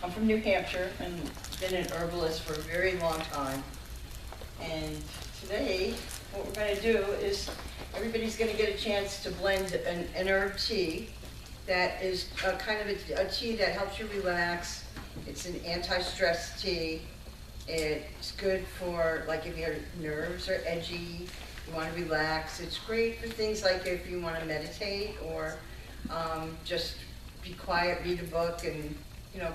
I'm from New Hampshire and been an herbalist for a very long time. And today, what we're going to do is everybody's going to get a chance to blend an herb tea that is kind of a tea that helps you relax. It's an anti-stress tea. It's good for, like, if your nerves are edgy, you want to relax. It's great for things like if you want to meditate or just be quiet, read a book, and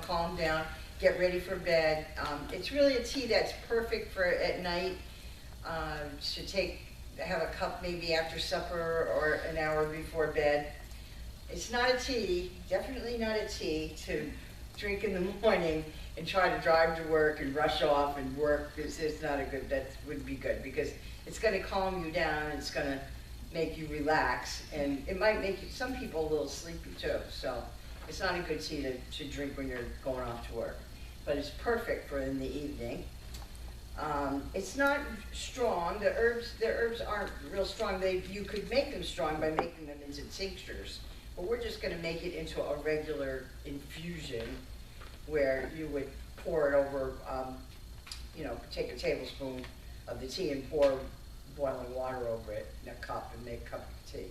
calm down, get ready for bed. It's really a tea that's perfect for at night. Have a cup maybe after supper or an hour before bed. It's not a tea, definitely not a tea to drink in the morning and try to drive to work and rush off and work. It's not a good, that wouldn't be good, because it's going to calm you down, it's going to make you relax, and it might make some people a little sleepy too. So it's not a good tea to drink when you're going off to work, but it's perfect for in the evening. It's not strong. The herbs aren't real strong. You could make them strong by making them into tinctures, but we're just going to make it into a regular infusion where you would pour it over, take a tablespoon of the tea and pour boiling water over it in a cup and make a cup of tea.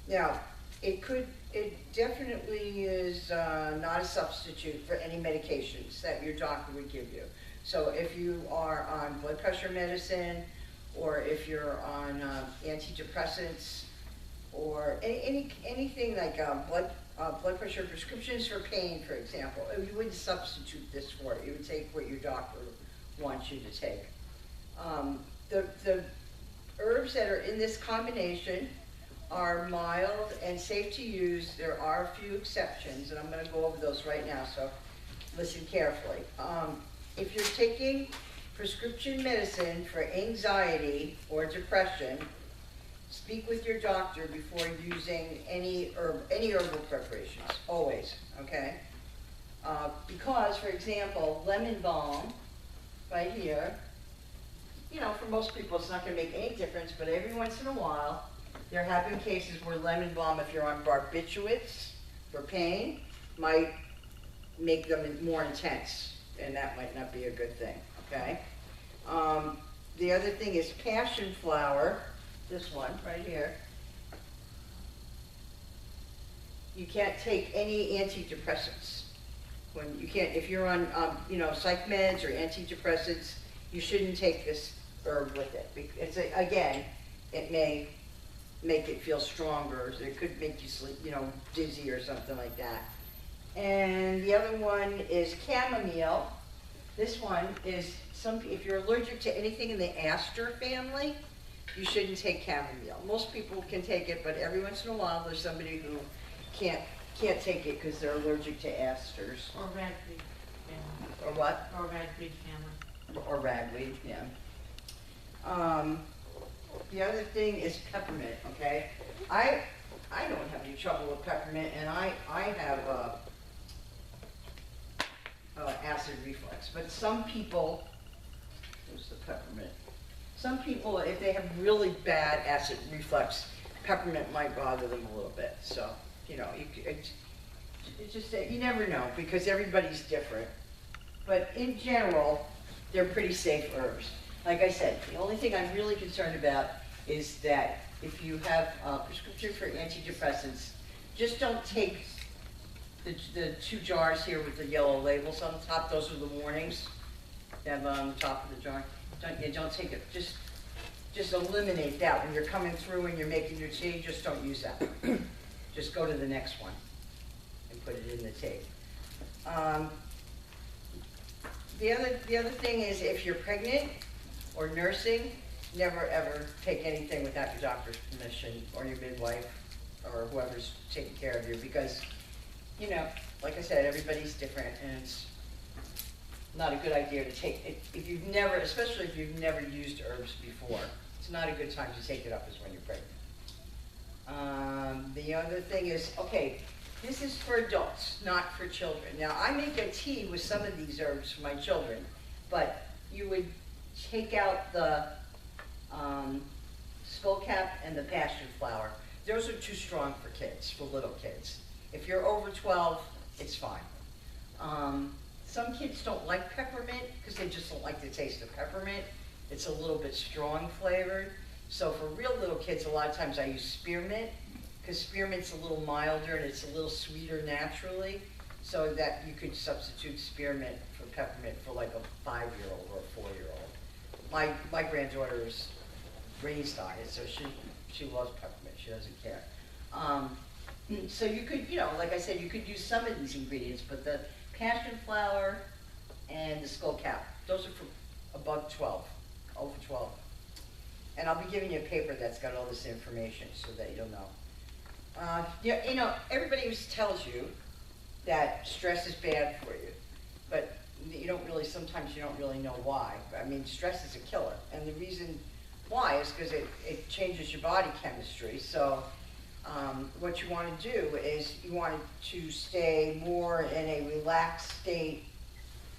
Now, it definitely is not a substitute for any medications that your doctor would give you. So if you are on blood pressure medicine, or if you're on antidepressants, or anything like blood pressure prescriptions for pain, for example, you wouldn't substitute this for it. You would take what your doctor wants you to take. The herbs that are in this combination are mild and safe to use. There are a few exceptions, and I'm going to go over those right now, so listen carefully. If you're taking prescription medicine for anxiety or depression, speak with your doctor before using any herbal preparations, always, okay? Because, for example, lemon balm, right here, for most people it's not going to make any difference, but every once in a while, there have been cases where lemon balm, if you're on barbiturates for pain, might make them more intense, and that might not be a good thing, okay? The other thing is passion flower, this one right here. You can't take any antidepressants. If you're on, psych meds or antidepressants, you shouldn't take this herb with it. Again, it may make it feel stronger. It could make you sleep, dizzy or something like that. And the other one is chamomile. This one is if you're allergic to anything in the aster family, you shouldn't take chamomile. Most people can take it, but every once in a while there's somebody who can't take it because they're allergic to asters. Or ragweed family. Or what? Or ragweed family. Or ragweed, yeah. The other thing is peppermint, okay? I don't have any trouble with peppermint, and I have acid reflux. But some people, there's the peppermint. Some people, if they have really bad acid reflux, peppermint might bother them a little bit. So, it's just that you never know, because everybody's different. But in general, they're pretty safe herbs. Like I said, the only thing I'm really concerned about is that if you have a prescription for antidepressants, just don't take the 2 jars here with the yellow labels on the top. Those are the warnings you have on the top of the jar. Don't take it. Just eliminate that. When you're coming through and you're making your tea, just don't use that. Just go to the next one and put it in the tea. The other thing is, if you're pregnant or nursing, never ever take anything without your doctor's permission, or your midwife, or whoever's taking care of you, because, like I said, everybody's different, and it's not a good idea to take it if you've never, especially if you've never used herbs before. It's not a good time to take it up is when you're pregnant. The other thing is, okay, this is for adults, not for children. Now, I make a tea with some of these herbs for my children, but you would take out the skullcap and the passion flower. Those are too strong for kids, for little kids. If you're over 12, it's fine. Some kids don't like peppermint because they just don't like the taste of peppermint. It's a little bit strong flavored. So for real little kids, a lot of times I use spearmint because spearmint's a little milder and it's a little sweeter naturally. So that you could substitute spearmint for peppermint for like a 5-year-old or a 4-year-old. My granddaughter is raised on it, so she loves peppermint. She doesn't care. So you could, like I said, you could use some of these ingredients, but the passion flower and the skullcap, those are for above 12, over 12. And I'll be giving you a paper that's got all this information so that you'll know. Everybody always tells you that stress is bad for you, but sometimes you don't really know why. I mean, stress is a killer, and the reason why is because it changes your body chemistry. So what you want to do is you want to stay more in a relaxed state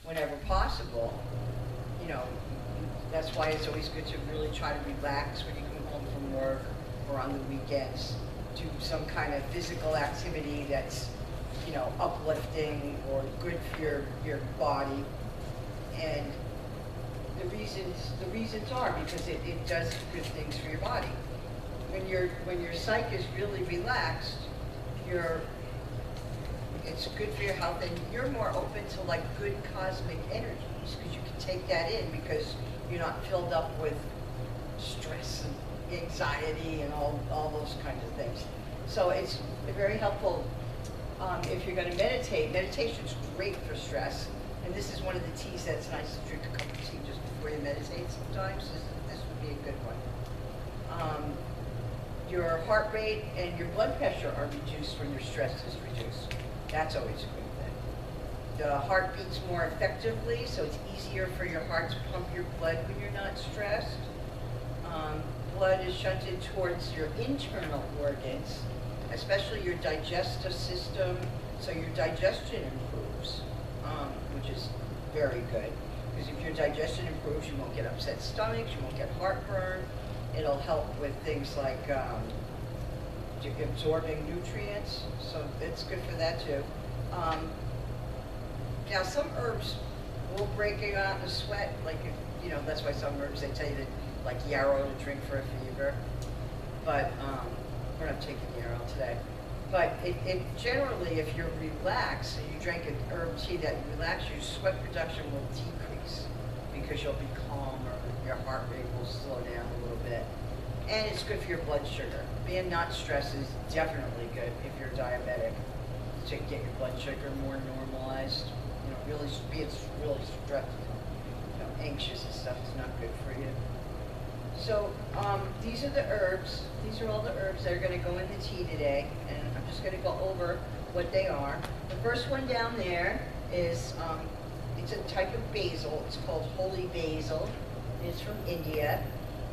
whenever possible. That's why it's always good to really try to relax when you come home from work or on the weekends. Do some kind of physical activity that's uplifting or good for your body. And the reasons are because it does good things for your body. When your psyche is really relaxed, it's good for your health, and you're more open to like good cosmic energies because you can take that in because you're not filled up with stress and anxiety and all those kinds of things. So it's very helpful. If you're going to meditate, meditation's great for stress, and this is one of the teas that's nice to drink a cup of tea just before you meditate sometimes. This would be a good one. Your heart rate and your blood pressure are reduced when your stress is reduced. That's always a good thing. The heart beats more effectively, so it's easier for your heart to pump your blood when you're not stressed. Blood is shunted towards your internal organs, especially your digestive system, so your digestion improves, which is very good. Because if your digestion improves, you won't get upset stomachs, you won't get heartburn. It'll help with things like absorbing nutrients, so it's good for that too. Now some herbs will break you out in a sweat, like that's why some herbs they tell you to, like yarrow to drink for a fever. But we're not taking yarrow today. But it generally, if you're relaxed and you drink an herb tea that relaxes you, sweat production will decrease because you'll be calmer, your heart rate will slow down a little bit. And it's good for your blood sugar. Being not stressed is definitely good if you're diabetic, to get your blood sugar more normalized. Really being really stressed, anxious and stuff is not good for you. So these are the herbs. These are all the herbs that are going to go in the tea today, and I'm just going to go over what they are. The first one down there is it's a type of basil. It's called holy basil. It's from India,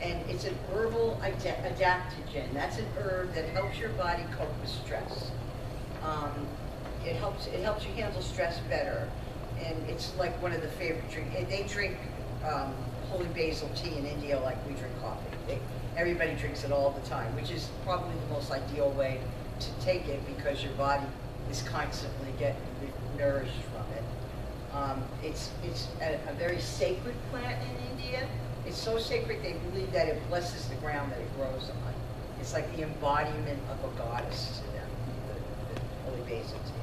and it's an herbal adaptogen. That's an herb that helps your body cope with stress. It helps you handle stress better, and it's like one of the favorite drinks. They drink holy basil tea in India like we drink coffee. Everybody drinks it all the time, which is probably the most ideal way to take it because your body is constantly getting nourished from it. It's a very sacred plant in India. It's so sacred they believe that it blesses the ground that it grows on. It's like the embodiment of a goddess to them, the holy basil tea.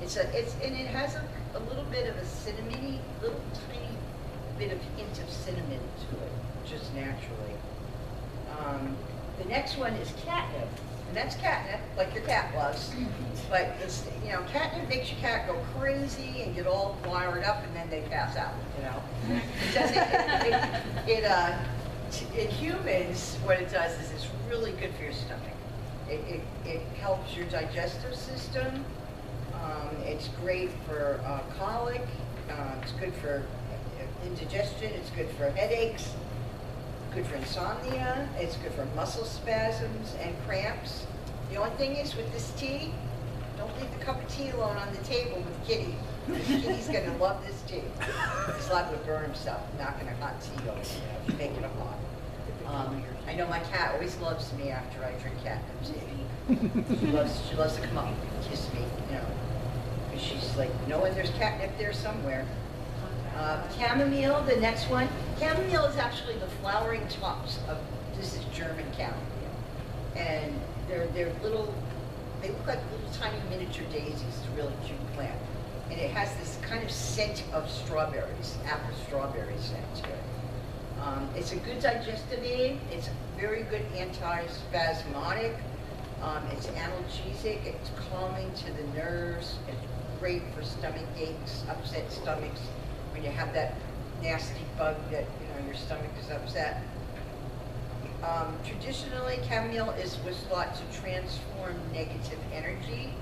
And it has a little bit of a cinnamony, little tiny bit of hint of cinnamon to it, just naturally. The next one is catnip, and that's catnip, like your cat loves. But it's, catnip makes your cat go crazy and get all wired up, and then they pass out. In humans, what it does is it's really good for your stomach. It helps your digestive system. It's great for colic. It's good for indigestion. It's good for headaches. Good for insomnia. It's good for muscle spasms and cramps. The only thing is with this tea, don't leave the cup of tea alone on the table with Kitty. Kitty's gonna love this tea. He's liable to burn himself knocking a hot tea over, if you make it hot. I know my cat always loves me after I drink catnip tea. She loves to come up and kiss me, And she's like, knowing there's catnip there somewhere. Chamomile, the next one. Chamomile is actually the flowering tops of, this is German chamomile. And they're little, they look like little tiny miniature daisies. It's a really cute plant. And it has this kind of scent of strawberries, apple strawberry scent to it. It's a good digestive aid. It's very good anti-spasmodic. It's analgesic. It's calming to the nerves. It's great for stomach aches, upset stomachs. When you have that nasty bug that, your stomach is upset. Traditionally, chamomile was thought to transform negative energy.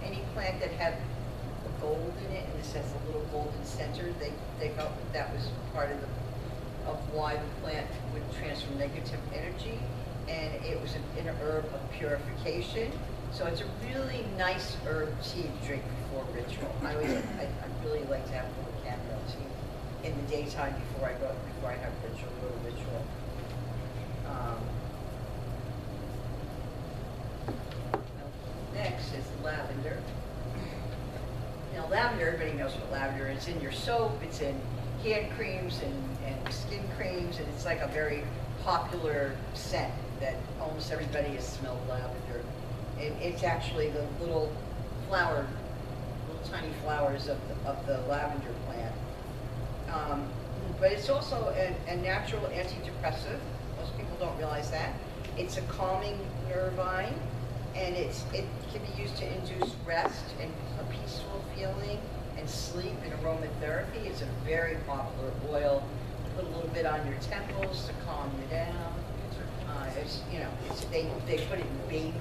Any plant that had gold in it, and this has a little golden center, they felt that was part of why the plant would transfer negative energy, and it was an herb of purification. So it's a really nice herb tea to drink before ritual. I really like to have a little chamomile tea in the daytime before I have ritual, go to ritual. Next is lavender. Now lavender, everybody knows what lavender is. It's in your soap, it's in hand creams and skin creams, and it's like a very popular scent that almost everybody has smelled lavender. It's actually the little tiny flowers of the lavender plant. But it's also a natural antidepressant. Most people don't realize that. It's a calming nervine, and it can be used to induce rest and a peaceful feeling and sleep and aromatherapy. It's a very popular oil. Put a little bit on your temples to calm you down. They put it in baby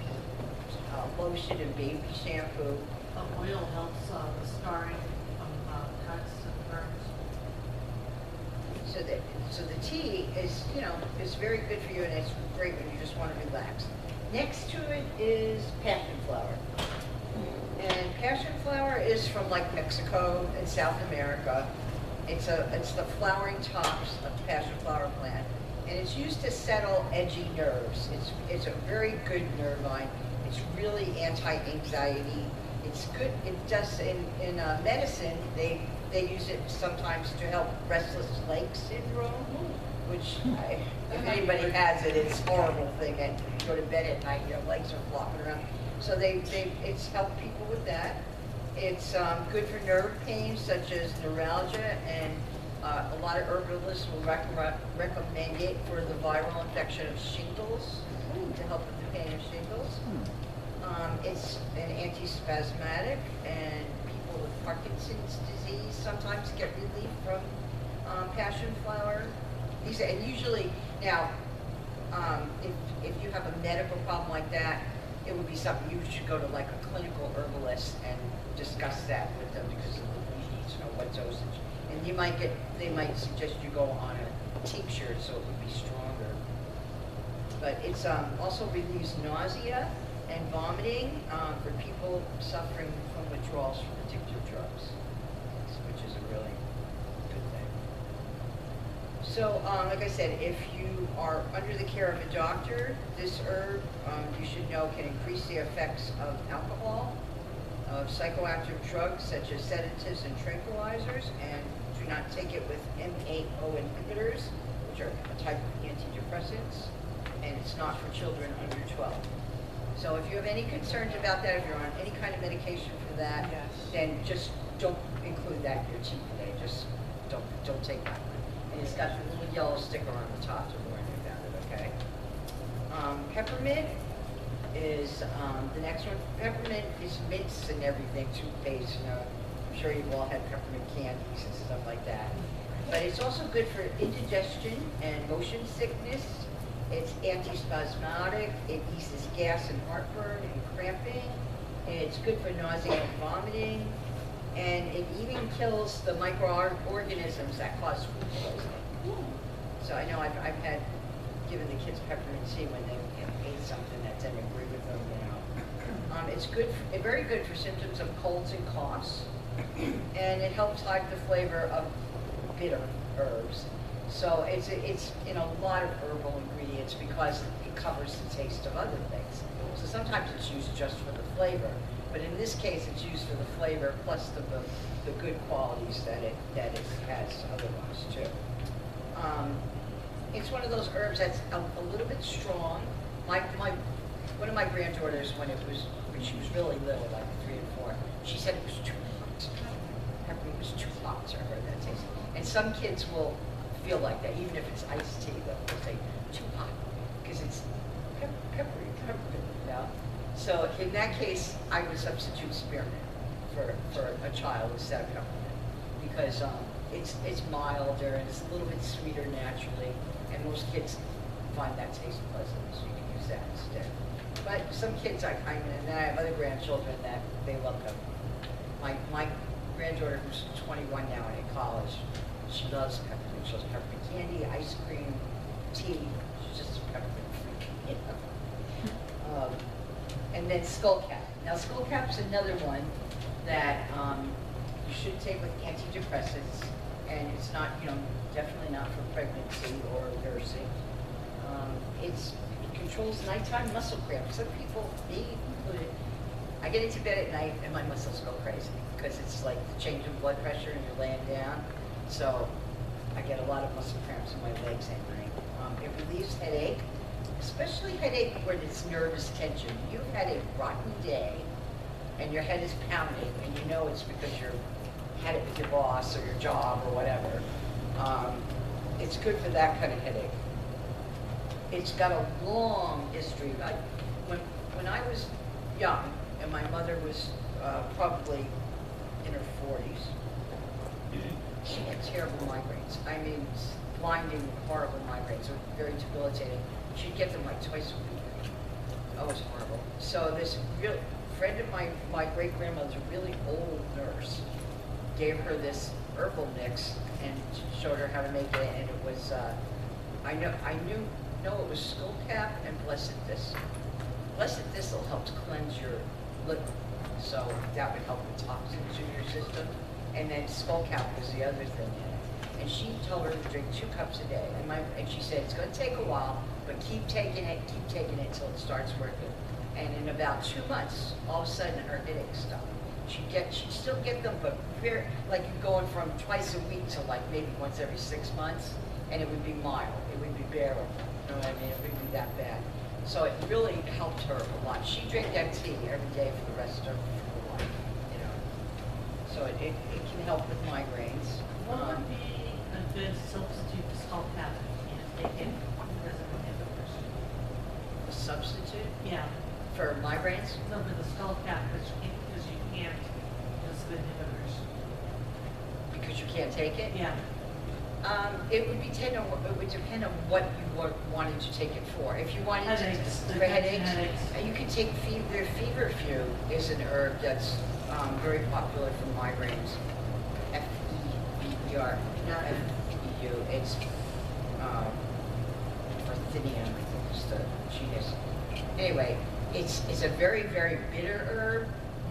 lotion and baby shampoo. Oil helps with scarring from cuts and burns. So the tea is very good for you, and it's great when you just want to relax. Next to it is passion flower. And passion flower is from like Mexico and South America. It's the flowering tops of the passion flower plant, and it's used to settle edgy nerves. It's a very good nervine. It's really anti-anxiety. It's good. It does in medicine. They use it sometimes to help restless leg syndrome, which if anybody has it, it's a horrible thing. And you go to bed at night, your legs are flopping around. So it's helped people with that. It's good for nerve pain such as neuralgia, and a lot of herbalists will recommend it for the viral infection of shingles, to help with the pain of shingles. It's an antispasmodic, and people with Parkinson's disease sometimes get relief from passion flower. And usually, now, if you have a medical problem like that, it would be something you should go to like a clinical herbalist and discuss that with them, because you need to know what dosage. And they might suggest you go on a tincture so it would be stronger. But it's also relieves nausea and vomiting for people suffering from withdrawals from addictive drugs, which is a really good thing. So, like I said, if you are under the care of a doctor, this herb, you should know, can increase the effects of alcohol, of psychoactive drugs such as sedatives and tranquilizers, and do not take it with MAO inhibitors, which are a type of antidepressants, and it's not for children under 12. So if you have any concerns about that, if you're on any kind of medication for that, then just don't include that in your tea today. Just don't take that one. And it's got a little yellow sticker on the top to warn you about it, okay? Peppermint is the next one. Peppermint is mints and everything, toothpaste, I'm sure you've all had peppermint candies and stuff like that. But it's also good for indigestion and motion sickness. It's antispasmodic. It eases gas and heartburn and cramping. It's good for nausea and vomiting. And it even kills the microorganisms that cause food poisoning. So I know I've had given the kids peppermint tea when they ate something that didn't agree with them, It's good, very good for symptoms of colds and coughs. And it helps hide the flavor of bitter herbs. So it's in a lot of herbal ingredients because it covers the taste of other things. So sometimes it's used just for the flavor, But in this case, it's used for the flavor plus the good qualities that it has otherwise too. It's one of those herbs that's a little bit strong. One of my granddaughters, when she was really little, like 3 and 4, she said it was too hot. Pepper was too hot to her, that taste. And some kids will feel like that, even if it's iced tea, they'll say too hot, because it's peppery, you know? So in that case, I would substitute spearmint for a child instead of peppermint, because it's milder and it's a little bit sweeter naturally, and most kids find that taste pleasant, so you can use that instead. But some kids, and I have other grandchildren that they love peppermint. My granddaughter, who's 21 now and in college, she loves peppermint. She loves peppermint candy, ice cream, tea. She's just a peppermint freak, you know. And then skullcap. Now skullcap's another one that you should take with antidepressants, and it's not, definitely not for pregnancy or nursing. It controls nighttime muscle cramps. Some people, me included, I get into bed at night and my muscles go crazy because it's like the change in blood pressure and you're laying down. So I get a lot of muscle cramps in my legs at night. It relieves headache, especially headache where it's nervous tension. You've had a rotten day and your head is pounding and you know it's because you had it with your boss or your job or whatever. It's good for that kind of headache. It's got a long history. When I was young, and my mother was probably in her 40s, she had terrible migraines. I mean, blinding, horrible migraines. They were very debilitating. She'd get them like twice a week. Oh, it was horrible. So this real friend of my great-grandmother's, a really old nurse, gave her this herbal mix and showed her how to make it, and it was, I knew it was skullcap and blessed thistle. Blessed thistle helps cleanse your liver, so that would help with toxins in your system. And then skullcap was the other thing in it. And she told her to drink 2 cups a day. And she said, it's going to take a while, but keep taking it until it starts working. And in about 2 months, all of a sudden her headache stopped. She'd still get them, but like you're going from twice a week to like maybe once every 6 months, and it would be mild. It would be bearable. You know what I mean? It wouldn't be that bad. So it really helped her a lot. She drank that tea every day for the rest of her life, you know. So it can help with migraines. What would be a good substitute for skullcap if you can't take it because of inhibitors? A substitute Yeah, for migraines? no, for the skullcap, because you can't because of inhibitors. Because you can't take it? Yeah. It would depend on what you were wanting to take it for. If you wanted Headaches. for headaches, Headaches. You could take feverfew is an herb that's very popular for migraines. F-E-V-E-R, not F-E-U. It's Niniann, I think is the genus. Anyway, it's a very, very bitter herb.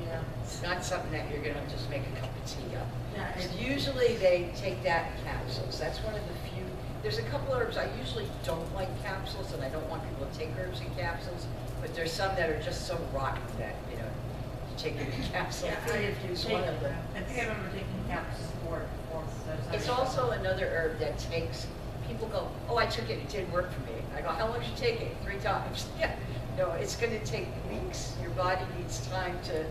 Yeah. It's not something that you're gonna just make a cup of tea up. Yeah, And usually they take that in capsules. That's one of the few. There's a couple herbs I usually don't like capsules, and I don't want people to take herbs in capsules. But there's some that are just so rotten that you take it in capsule. Feverfew's one of them. I think I remember taking caps for it before. It's also another herb that takes. People go, oh, I took it. It didn't work for me. I go, how long did you take it? 3 times. Yeah. No, it's going to take weeks. Your body needs time to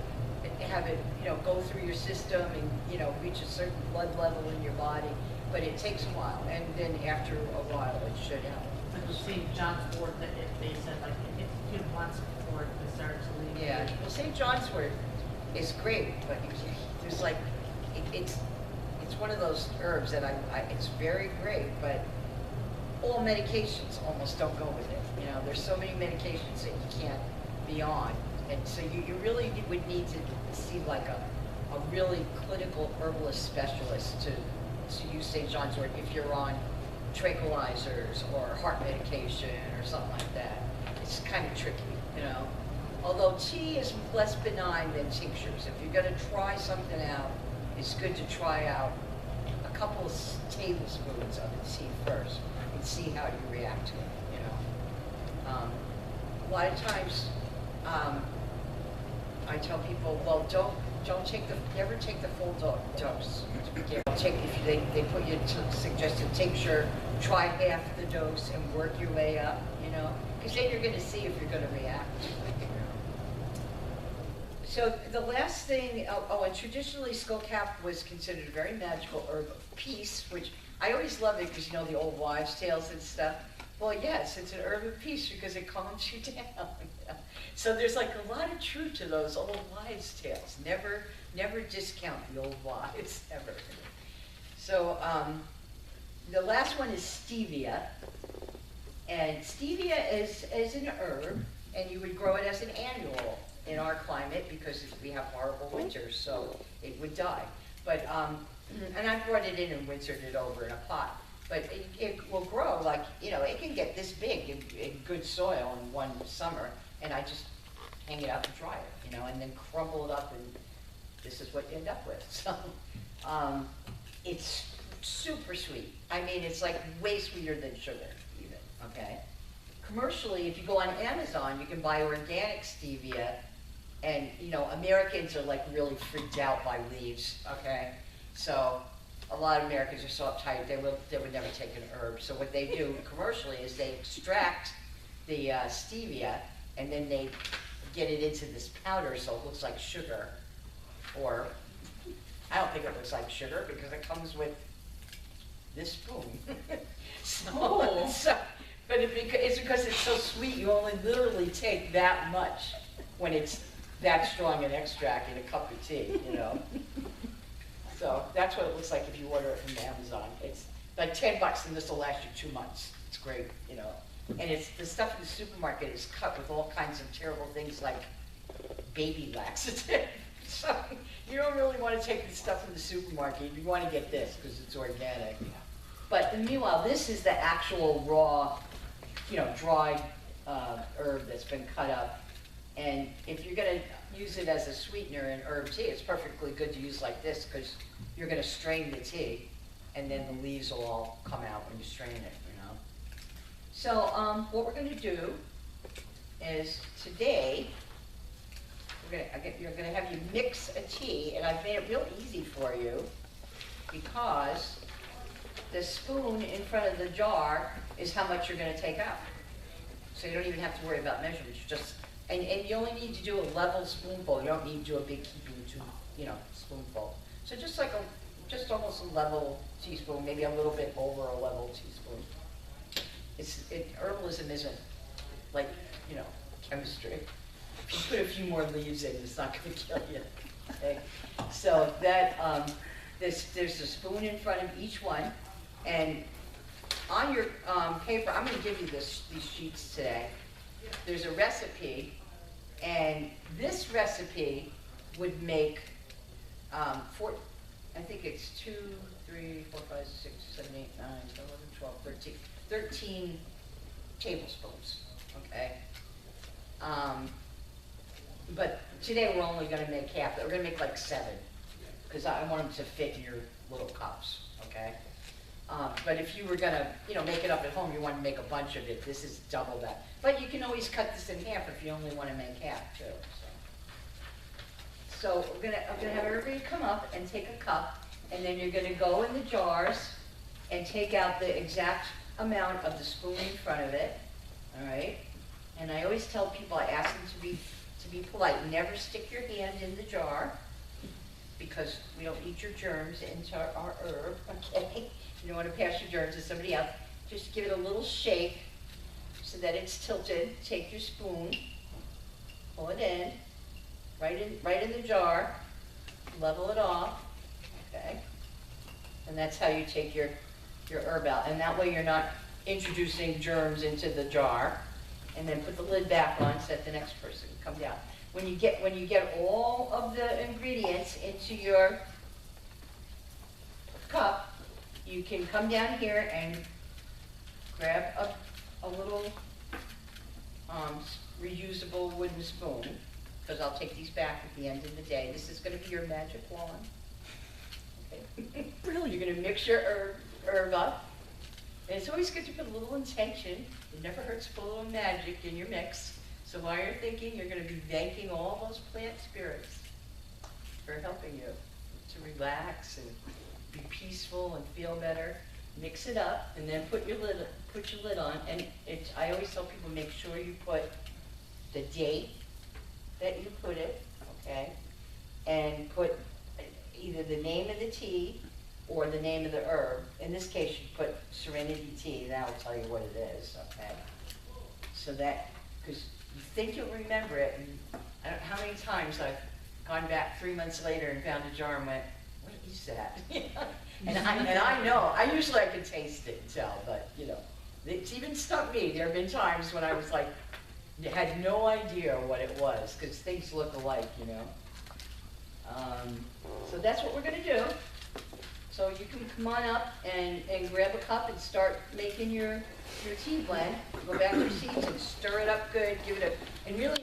have it, go through your system and, reach a certain blood level in your body. But it takes a while, and then after a while, it should help. Like with St. John's wort, that if they said like if you give once before it starts to leave. Yeah, well, St. John's wort is great, but there's like, it's one of those herbs that it's very great, but all medications almost don't go with it. There's so many medications that you can't be on. And so you really would need to see like a really clinical herbalist specialist to use St. John's wort if you're on tranquilizers or heart medication or something like that. It's kind of tricky, Although tea is less benign than tinctures. If you're going to try something out, it's good to try out a couple of tablespoons of the tea first and see how you react to it, A lot of times, I tell people, well, never take the full dose. They put you to suggested tincture, try half the dose and work your way up, you know, because then you're going to see if you're going to react. So the last thing, and traditionally skullcap was considered a very magical herb of peace, which I always love it because, you know, the old wives' tales and stuff. Well, yes, it's an herb of peace because it calms you down. So there's like a lot of truth to those old wives' tales. Never discount the old wives, ever. So the last one is stevia. And stevia is an herb, and you would grow it as an annual in our climate because we have horrible winters, so it would die. But, and I brought it in and wintered it over in a pot. But it will grow like, you know, it can get this big in good soil in one summer, and I just hang it out and dry it, you know, and then crumble it up, and this is what you end up with. So it's super sweet. I mean, it's like way sweeter than sugar, even, okay? Commercially, if you go on Amazon, you can buy organic stevia, and, you know, Americans are like really freaked out by leaves, okay? So a lot of Americans are so uptight, they would never take an herb. So what they do commercially is they extract the stevia, and then they get it into this powder so it looks like sugar. Or, I don't think it looks like sugar because it comes with this spoon. But it's because it's so sweet, you only literally take that much when it's that strong an extract in a cup of tea, you know? So that's what it looks like if you order it from Amazon. It's like $10 and this will last you 2 months. It's great, you know? And it's the stuff in the supermarket is cut with all kinds of terrible things like baby laxative. So you don't really want to take the stuff from the supermarket. You want to get this because it's organic. But meanwhile, this is the actual raw, you know, dried herb that's been cut up. And if you're going to use it as a sweetener in herb tea, it's perfectly good to use like this because you're going to strain the tea, and then the leaves will all come out when you strain it, you know. So what we're going to do is today, you're going to have you mix a tea, and I've made it real easy for you because the spoon in front of the jar is how much you're going to take out. So you don't even have to worry about measurements. You just and you only need to do a level spoonful. You don't need to do a big heaping, you know, spoonful. So just like just almost a level teaspoon, maybe a little bit over a level teaspoon. Herbalism isn't like, you know, chemistry. If you put a few more leaves in, it's not going to kill you. Okay? So that there's a spoon in front of each one, and on your paper, I'm going to give you these sheets today. There's a recipe, and this recipe would make I think it's 2, 3, 4, 5, 6, 7, 8, 9, 10, 11, 12, 13 tablespoons, okay? But today we're only going to make half. We're going to make like 7, because I want them to fit in your little cups, okay? But if you were going to, you know, make it up at home, you want to make a bunch of it, this is double that. But you can always cut this in half if you only want to make half, too. So I'm going to have everybody come up and take a cup, and then you're going to go in the jars and take out the exact amount of the spoon in front of it, all right? And I always tell people, I ask them to be polite. Never stick your hand in the jar, because we don't eat your germs into our herb, okay? You don't want to pass your germs to somebody else. Just give it a little shake so that it's tilted. Take your spoon, pull it in, right in the jar, level it off, okay? And that's how you take your herb out. And that way you're not introducing germs into the jar. And then put the lid back on so that the next person can come down. When you get all of the ingredients into your cup, you can come down here and grab a little reusable wooden spoon, because I'll take these back at the end of the day. This is going to be your magic wand. Okay. Really? You're going to mix your herb up. And it's always good to put a little intention. It never hurts to put a little magic in your mix. So while you're thinking, you're gonna be thanking all those plant spirits for helping you to relax and be peaceful and feel better. Mix it up and then put your lid on. And I always tell people, make sure you put the date that you put it, okay? And put either the name of the tea or the name of the herb. In this case, you put Serenity Tea, that will tell you what it is, okay? So that, because you think you'll remember it, and I don't know how many times I've gone back 3 months later and found a jar and went, what is that? and I know, I can taste it and tell, but you know, it's even stumped me. There have been times when I was like, had no idea what it was, because things look alike, you know. So that's what we're gonna do. So you can come on up and grab a cup and start making your tea blend. Go back to your seeds and stir it up good, give it a, and really